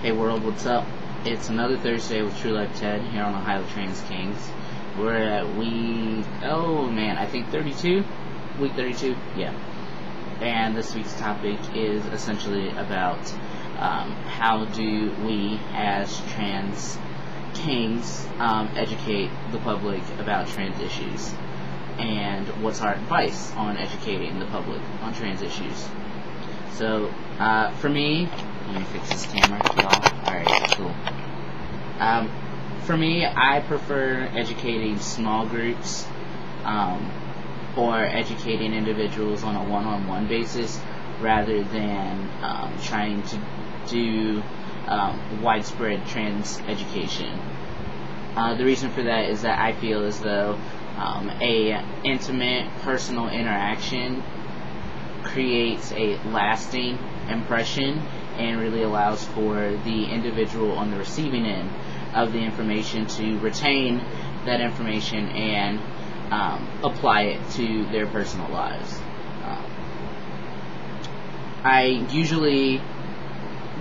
Hey world, what's up? It's another Thursday with True Life Ted here on Ohio Trans Kings. We're at week, I think 32? Week 32? Yeah. And this week's topic is essentially about how do we as trans kings educate the public about trans issues, and what's our advice on educating the public on trans issues. So, for me, let me fix this camera, y'all. Alright, cool. For me, I prefer educating small groups, or educating individuals on a one-on-one basis, rather than trying to do widespread trans education. The reason for that is that I feel as though a intimate, personal interaction creates a lasting impression and really allows for the individual on the receiving end of the information to retain that information and apply it to their personal lives. I usually,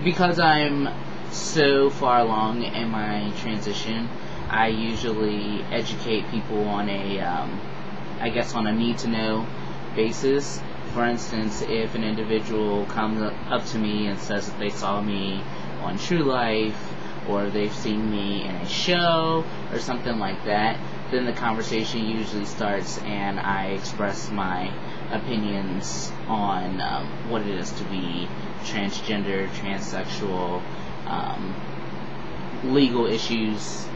because I'm so far along in my transition, I usually educate people on on a need-to-know basis. For instance, if an individual comes up to me and says that they saw me on True Life, or they've seen me in a show, or something like that, then the conversation usually starts and I express my opinions on what it is to be transgender, transsexual, legal issues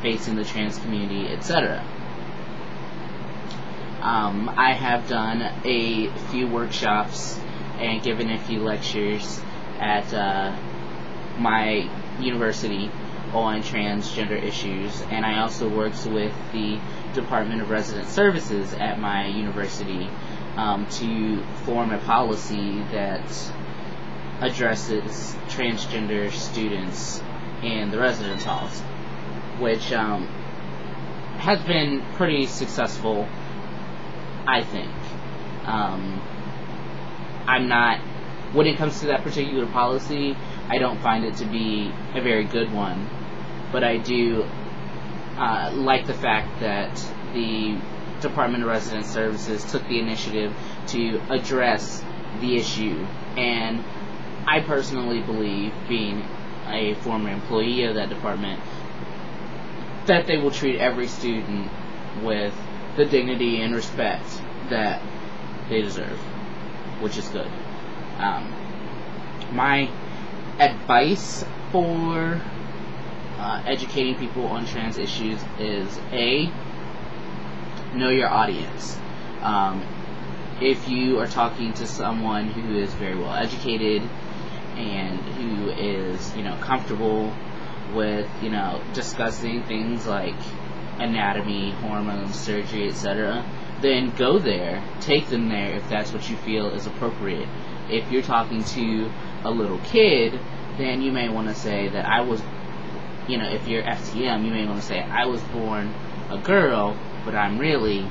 facing the trans community, etc. I have done a few workshops and given a few lectures at my university on transgender issues, and I also worked with the Department of Resident Services at my university to form a policy that addresses transgender students in the residence halls, which has been pretty successful, I think. When it comes to that particular policy, I don't find it to be a very good one, but I do like the fact that the Department of Resident Services took the initiative to address the issue, and I personally believe, being a former employee of that department, that they will treat every student with the dignity and respect that they deserve, which is good. My advice for educating people on trans issues is A, know your audience. If you are talking to someone who is very well educated and who is, comfortable with, discussing things like anatomy, hormones, surgery, etc., then go there, take them there if that's what you feel is appropriate. If you're talking to a little kid, then you may want to say that if you're FTM, you may want to say, I was born a girl, but I'm really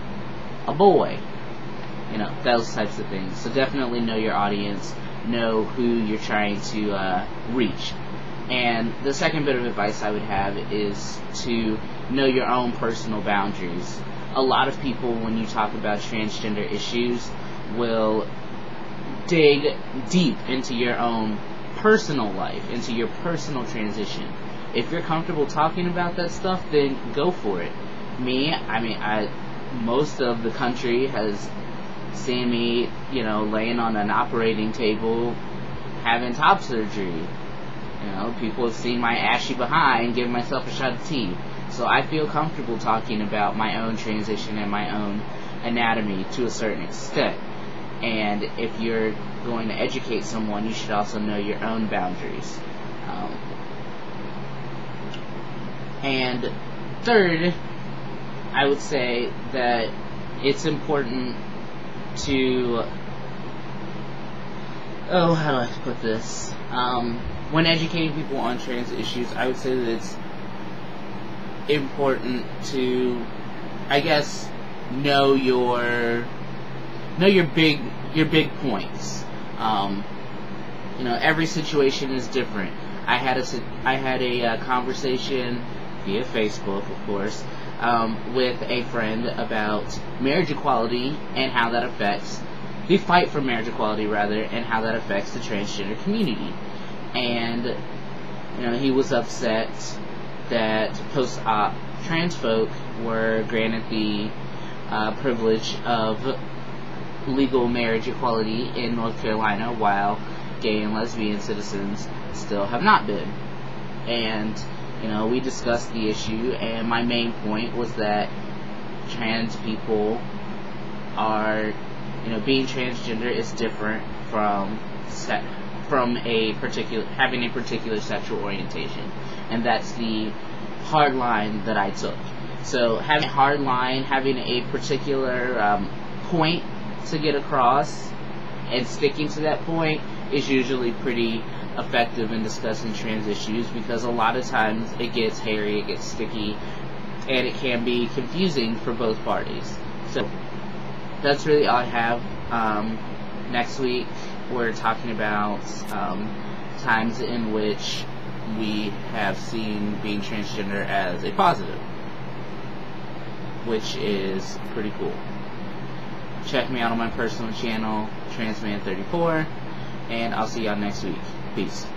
a boy. Those types of things. So definitely know your audience, know who you're trying to reach. And the second bit of advice I would have is to know your own personal boundaries. A lot of people, when you talk about transgender issues, will dig deep into your own personal life, into your personal transition. If you're comfortable talking about that stuff, then go for it. Most of the country has seen me, laying on an operating table having top surgery. People have seen my ashy behind giving myself a shot of tea. So I feel comfortable talking about my own transition and my own anatomy to a certain extent. And if you're going to educate someone, you should also know your own boundaries. And third, I would say that it's important to, how do I put this? When educating people on trans issues, I would say that it's important to, know your big points. Every situation is different. I had a conversation via Facebook, of course, with a friend about marriage equality and how that affects the fight for marriage equality, rather, and how that affects the transgender community. And he was upset that post-op trans folk were granted the privilege of legal marriage equality in North Carolina, while gay and lesbian citizens still have not been. And we discussed the issue, and my main point was that trans people are, being transgender is different from having a particular sexual orientation, and that's the hard line that I took. So having a hard line, having a particular point to get across, and sticking to that point is usually pretty effective in discussing trans issues, because a lot of times it gets hairy, it gets sticky, and it can be confusing for both parties. So that's really all I have. Next week we're talking about times in which we have seen being transgender as a positive, which is pretty cool. Check me out on my personal channel, Transman34, and I'll see y'all next week. Peace.